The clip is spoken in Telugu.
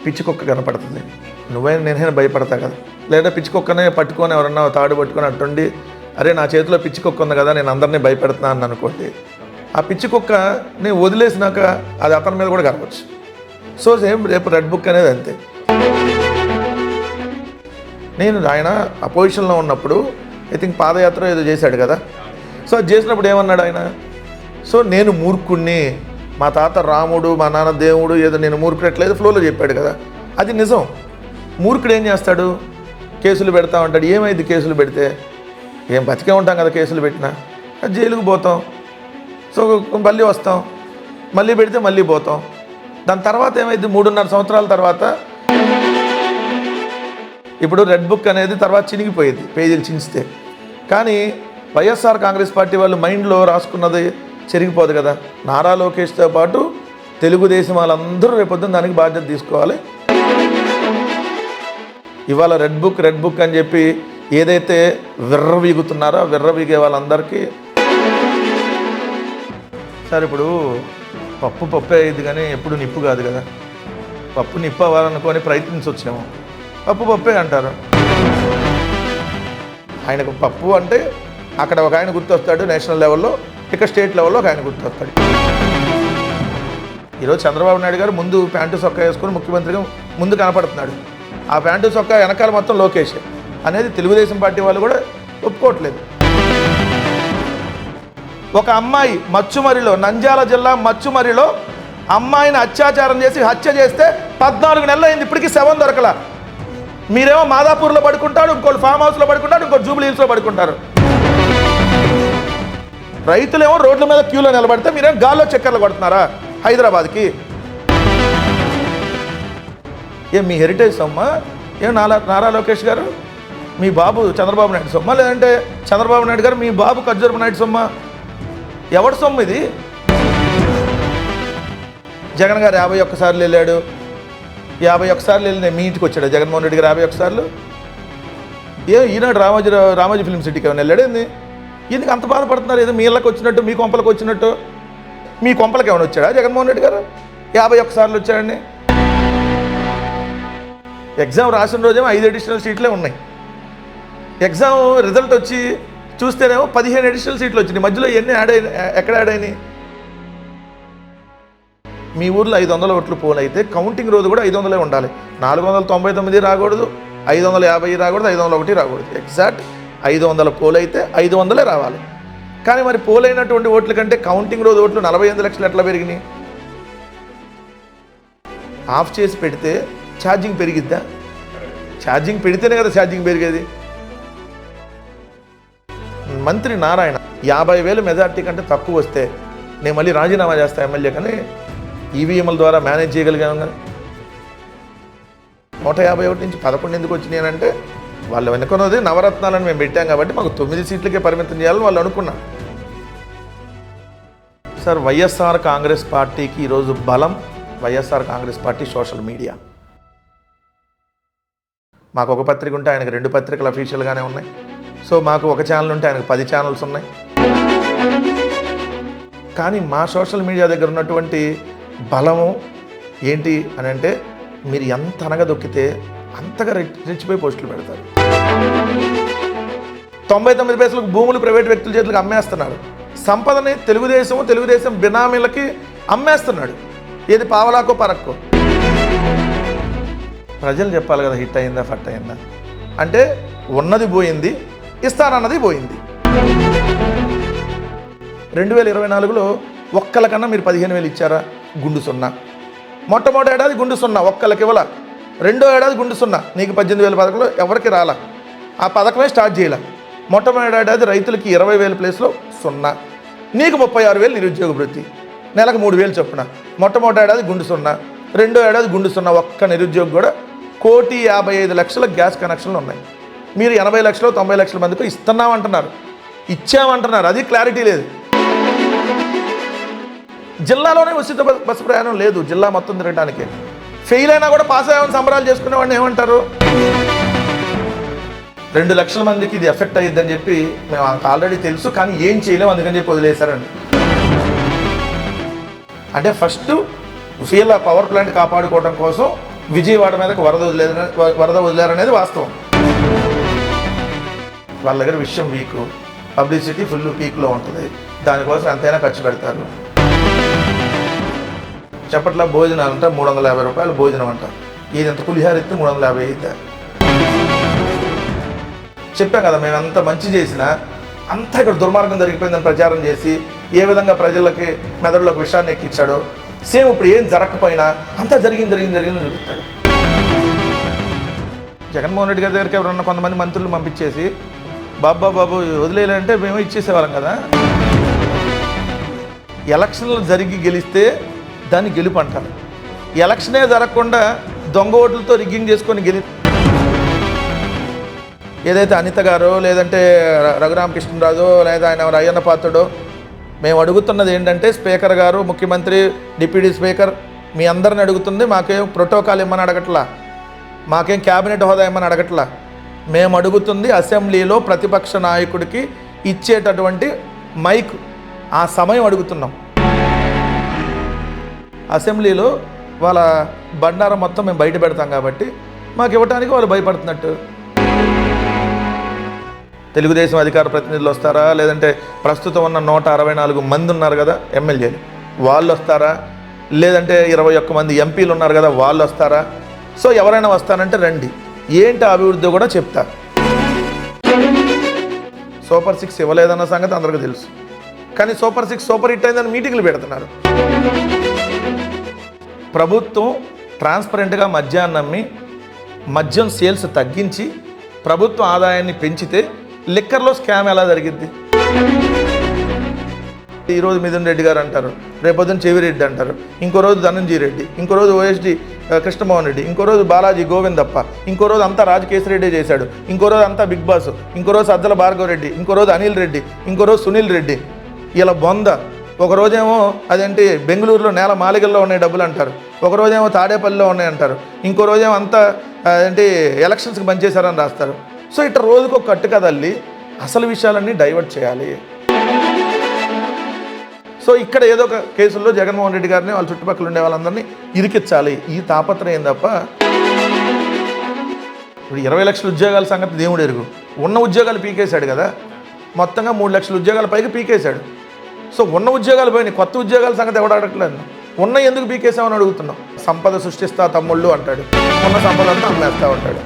పిచ్చి కుక్క కనపడుతుంది, నువ్వైనా నేనైనా భయపడతా కదా. లేదా పిచ్చి కుక్కనే పట్టుకొని ఎవరన్నా తాడు పట్టుకొని అట్టుండి, అరే నా చేతిలో పిచ్చి కుక్క ఉంది కదా నేను అందరినీ భయపెడుతున్నా అని అనుకోండి, ఆ పిచ్చి కుక్క నేను వదిలేసినాక అది అతని మీద కూడా కనవచ్చు. సో సేమ్ రేపు రెడ్ బుక్ అనేది అంతే. నేను ఆయన అపోజిషన్లో ఉన్నప్పుడు ఐ థింక్ పాదయాత్ర ఏదో చేశాడు కదా. సో అది చేసినప్పుడు ఏమన్నాడు ఆయన, సో నేను మూర్ఖుణ్ణి, మా తాత రాముడు మా నాన్న దేవుడు ఏదో నేను మూర్ఖుడట్లేదు ఫ్లోలో చెప్పాడు కదా. అది నిజం. మూర్ఖుడు ఏం చేస్తాడు, కేసులు పెడతా ఉంటాడు. ఏమైంది కేసులు పెడితే, ఏం బతికే ఉంటాం కదా కేసులు పెట్టినా, జైలుకు పోతాం, సో మళ్ళీ వస్తాం, మళ్ళీ పెడితే మళ్ళీ పోతాం. దాని తర్వాత ఏమైంది, 3.5 సంవత్సరాల తర్వాత ఇప్పుడు రెడ్ బుక్ అనేది తర్వాత చినిగిపోయేది పేజీలు చించితే. కానీ వైఎస్ఆర్ కాంగ్రెస్ పార్టీ వాళ్ళు మైండ్లో రాసుకున్నది చెరిగిపోదు కదా. నారా లోకేష్తో పాటు తెలుగుదేశం వాళ్ళందరూ రేపొద్దున దానికి బాధ్యత తీసుకోవాలి. ఇవాళ రెడ్ బుక్ అని చెప్పి ఏదైతే విర్రవీగుతున్నారో విర్రవీగే వాళ్ళందరికీ సార్ ఇప్పుడు పప్పే అయ్యింది కానీ ఎప్పుడు నిప్పు కాదు కదా. పప్పు నిప్పు అవ్వాలనుకొని ప్రయత్నించవచ్చేమో, పప్పే అంటారు. ఆయనకు పప్పు అంటే అక్కడ ఒక ఆయన గుర్తొస్తాడు నేషనల్ లెవెల్లో, ఇక్కడ స్టేట్ లెవెల్లో ఒక ఆయన గుర్తొస్తాడు. ఈరోజు చంద్రబాబు నాయుడు గారు ముందు ప్యాంటు సొక్కా వేసుకొని ముఖ్యమంత్రిగా ముందు కనపడుతున్నాడు. ఆ ప్యాంటు సొక్కా వెనకాల మొత్తం లోకేష్ అనేది తెలుగుదేశం పార్టీ వాళ్ళు కూడా ఒప్పుకోవట్లేదు. ఒక అమ్మాయి మచ్చుమరిలో, నంద్యాల జిల్లా మచ్చుమరిలో అమ్మాయిని అత్యాచారం చేసి హత్య చేస్తే 14 నెలలు అయింది, ఇప్పటికీ శవం దొరకలా. మీరేమో మాదాపూర్లో పడుకుంటాడు, ఇంకోటి ఫామ్ హౌస్లో పడుకుంటాడు, ఇంకోటి జూబ్లీ హిల్స్లో పడుకుంటారు. రైతులేమో రోడ్ల మీద క్యూలో నిలబడితే మీరేమో గాల్లో చక్కర్లు కొడుతున్నారా హైదరాబాద్కి? ఏం మీ హెరిటేజ్ సొమ్మా? ఏం నారా లోకేష్ గారు మీ బాబు చంద్రబాబు నాయుడు సొమ్మా, లేదంటే చంద్రబాబు నాయుడు గారు మీ బాబు ఖర్జూరపు నాయుడు సొమ్మా? ఎవరి సొమ్ము ఇది? జగన్ గారు 51 సార్లు వెళ్ళాడు, 51 సార్లు వెళ్ళి మీ ఇంటికి వచ్చాడు జగన్మోహన్ రెడ్డి గారు 51 సార్లు. ఈనాడు రామోజీ ఫిల్మ్ సిటీకి ఏమైనా వెళ్ళాడు ఏంది? ఎందుకు అంత బాధపడుతున్నారు? ఏదో మీ ఇళ్ళకి వచ్చినట్టు, మీ కొంపలకు వచ్చినట్టు. మీ కొంపలకి ఏమైనా వచ్చాడా జగన్మోహన్ రెడ్డి గారు? 51 సార్లు వచ్చాడండి. ఎగ్జామ్ రాసిన రోజేమో 5 అడిషనల్ సీట్లే ఉన్నాయి. ఎగ్జామ్ రిజల్ట్ వచ్చి చూస్తేనేమో 15 అడిషనల్ సీట్లు వచ్చినాయి. మధ్యలో ఎన్ని ఎక్కడ యాడ్ అయినాయి? మీ ఊర్లో 500 ఓట్లు పోల్ అయితే కౌంటింగ్ రోజు కూడా 500 ఉండాలి. 499 రాకూడదు, 550 రాకూడదు, 501 రాకూడదు. ఎగ్జాక్ట్ 500 పోల్ అయితే 500 రావాలి. కానీ మరి పోల్ అయినటువంటి ఓట్ల కంటే కౌంటింగ్ రోజు ఓట్లు 48 లక్షలు ఎట్లా పెరిగినాయి? ఆఫ్ చేసి పెడితే ఛార్జింగ్ పెరిగిద్దా? ఛార్జింగ్ పెడితేనే కదా ఛార్జింగ్ పెరిగేది. మంత్రి నారాయణ 50,000 మెజార్టీ కంటే తక్కువ వస్తే నేను మళ్ళీ రాజీనామా చేస్తా ఎమ్మెల్యే, కానీ ఈవీఎంల ద్వారా మేనేజ్ చేయగలిగాను. కానీ 151 నుంచి 11 ఎందుకు వచ్చినాయి అంటే వాళ్ళు వెనుకున్నది నవరత్నాలను మేము పెట్టాం కాబట్టి మాకు 9 సీట్లకే పరిమితం చేయాలని వాళ్ళు అనుకున్నారు. సార్ వైఎస్ఆర్ కాంగ్రెస్ పార్టీకి ఈరోజు బలం YSR Congress party social media. మాకు ఒక పత్రిక ఉంటే ఆయనకు 2 పత్రికలు అఫీషియల్గానే ఉన్నాయి. సో మాకు ఒక ఛానల్ ఉంటే ఆయనకు 10 ఛానల్స్ ఉన్నాయి. కానీ మా సోషల్ మీడియా దగ్గర ఉన్నటువంటి బలము ఏంటి అని అంటే, మీరు ఎంత అనగదొక్కితే అంతగా రెచ్చిపోయి పోస్టులు పెడతారు. 99 పైసలకు భూములు ప్రైవేట్ వ్యక్తుల చేతులకు అమ్మేస్తున్నారు. సంపదని తెలుగుదేశం బినామీలకి అమ్మేస్తున్నాడు. ఏది పావలాకో పరక్కో. ప్రజలు చెప్పాలి కదా హిట్ అయిందా ఫట్ అయిందా అంటే. ఉన్నది పోయింది, ఇస్తానన్నది పోయింది. 2024లో ఒక్కలకన్నా మీరు 15,000 ఇచ్చారా? గుండు సున్నా. మొట్టమొదటి ఏడాది గుండు సున్నా, ఒక్కలకి ఇవ్వాల. రెండో ఏడాది గుండు సున్నా, నీకు 18,000 పథకంలో ఎవరికి రాలా. ఆ పథకమే స్టార్ట్ చేయాల. మొట్టమొదటి ఏడాది రైతులకి 20,000 ప్లేస్లో సున్నా, నీకు 36,000 నిరుద్యోగ వృత్తి, నెలకు 3,000 చొప్పున. మొట్టమొదటి ఏడాది గుండు సున్నా, రెండో ఏడాది గుండు సున్నా. ఒక్క నిరుద్యోగి కూడా 1,55,00,000 గ్యాస్ కనెక్షన్లు ఉన్నాయి. మీరు 80 లక్షలు 90 లక్షల మందికి ఇస్తున్నామంటున్నారు, ఇచ్చామంటున్నారు. అది క్లారిటీ లేదు. జిల్లాలోనే ఉచిత బస్సు ప్రయాణం లేదు, జిల్లా మొత్తం తిరగడానికి. ఫెయిల్ అయినా కూడా పాస్ అయ్యామని సంబరాలు చేసుకునే వాడిని ఏమంటారు? 2 లక్షల మందికి ఇది ఎఫెక్ట్ అయ్యిద్దని చెప్పి మేము ఆల్రెడీ తెలుసు, కానీ ఏం చేయలేము అందుకని చెప్పి వదిలేశారండి. అంటే ఫస్ట్ ఫెయిల్ ఆ పవర్ ప్లాంట్ కాపాడుకోవడం కోసం విజయవాడ మీదకి వరద వదిలేరనేది వాస్తవం. వాళ్ళ దగ్గర విషయం వీక్, పబ్లిసిటీ ఫుల్ పీక్లో ఉంటుంది, దానికోసం ఎంతైనా ఖర్చు పెడతారు. చెప్పట్లా భోజనాలు అంటే 350 రూపాయలు భోజనం అంట, ఇది ఎంత పులిహార ఇస్తే 350 అయితే. చెప్పాం కదా, మేము ఎంత మంచి చేసినా అంతా ఇక్కడ దుర్మార్గం జరిగిపోయిందని ప్రచారం చేసి ఏ విధంగా ప్రజలకి మెదడులోకి విషయాన్ని ఎక్కించాడో సేమ్ ఇప్పుడు ఏం జరగకపోయినా అంతా జరిగింది చూపిస్తాడు. జగన్మోహన్ రెడ్డి గారి దగ్గరికి ఎవరన్నా కొంతమంది మంత్రులు పంపించేసి బాబు వదిలేయాలంటే మేము ఇచ్చేసేవాళ్ళం కదా. ఎలక్షన్లు జరిగి గెలిస్తే దాన్ని గెలుపు అంటారు. ఎలక్షనే జరగకుండా దొంగ ఓట్లతో రిగ్గింగ్ చేసుకొని ఏదైతే అనిత గారో లేదంటే రఘురామకృష్ణరాజు లేదా ఆయన ఎవరు అయ్యన్న పాత్రుడో, మేము అడుగుతున్నది ఏంటంటే స్పీకర్ గారు, ముఖ్యమంత్రి, డిప్యూటీ స్పీకర్ మీ అందరిని అడుగుతుంది, మాకేం ప్రోటోకాల్ ఇమ్మని అడగట్లా, మాకేం క్యాబినెట్ హోదా ఇమ్మని అడగట్లా. మేము అడుగుతుంది అసెంబ్లీలో ప్రతిపక్ష నాయకుడికి ఇచ్చేటటువంటి మైక్, ఆ సమయం అడుగుతున్నాం. అసెంబ్లీలో వాళ్ళ బండారం మొత్తం మేము బయట పెడతాం కాబట్టి మాకు ఇవ్వడానికి వాళ్ళు భయపడుతున్నట్టు. తెలుగుదేశం అధికార ప్రతినిధులు వస్తారా, లేదంటే ప్రస్తుతం ఉన్న 164 మంది ఉన్నారు కదా ఎమ్మెల్యేలు, వాళ్ళు వస్తారా, లేదంటే 21 మంది ఎంపీలు ఉన్నారు కదా వాళ్ళు వస్తారా? సో ఎవరైనా వస్తానంటే రండి, ఏంటి అభివృద్ధి కూడా చెప్తా. సూపర్ 6 ఇవ్వలేదన్న సంగతి అందరికీ తెలుసు, కానీ సూపర్ 6 సూపర్ హిట్ అయిందని మీటింగ్లు పెడుతున్నారు. ప్రభుత్వం ట్రాన్స్పరెంట్గా మద్యాన్ని అమ్మి మద్యం సేల్స్ తగ్గించి ప్రభుత్వ ఆదాయాన్ని పెంచితే లిక్కర్లో స్కామ్ ఎలా జరిగింది? ఈరోజు మిథున్ రెడ్డి గారు అంటారు, రేపొద్దున చెవిరెడ్డి అంటారు, ఇంకో రోజు ధనంజయ రెడ్డి, ఇంకో రోజు ఓఎస్డి కృష్ణమోహన్ రెడ్డి, ఇంకో రోజు బాలాజీ గోవిందప్ప, ఇంకో రోజు అంతా రాజకేశ్వరెడ్డి చేశాడు, ఇంకో రోజు అంతా బిగ్ బాస్, ఇంకో రోజు సజ్జల భార్గవ రెడ్డి, ఇంకో రోజు అనిల్ రెడ్డి, ఇంకో రోజు సునీల్ రెడ్డి. ఇలా బొంద. ఒకరోజేమో అదేంటి బెంగళూరులో నేల మాలిగల్లో ఉన్నాయి డబ్బులు అంటారు, ఒకరోజేమో తాడేపల్లిలో ఉన్నాయి అంటారు, ఇంకో రోజేమో అంతా ఏంటి ఎలక్షన్స్కి పనిచేశారని రాస్తారు. సో ఇట్లా రోజుకు కట్టు కదల్లి అసలు విషయాలన్నీ డైవర్ట్ చేయాలి. సో ఇక్కడ ఏదో ఒక కేసుల్లో జగన్మోహన్ రెడ్డి గారిని వాళ్ళ చుట్టుపక్కల ఉండే వాళ్ళందరినీ ఇరికించాలి, ఈ తాపత్రయం తప్ప. ఇప్పుడు 20 లక్షల ఉద్యోగాల సంగతి దేవుడు ఎరుగు, ఉన్న ఉద్యోగాలు పీకేశాడు కదా, మొత్తంగా 3 లక్షల ఉద్యోగాల పైకి పీకేశాడు. సో ఉన్న ఉద్యోగాలు పోయినాయి, కొత్త ఉద్యోగాల సంగతి ఎవడు అడగట్లేదు. ఉన్న ఎందుకు పీకేసామని అడుగుతున్నాం. సంపద సృష్టిస్తా తమ్ముళ్ళు అంటాడు, ఉన్న సంపద అంతా అమ్మేస్తా ఉంటాడు.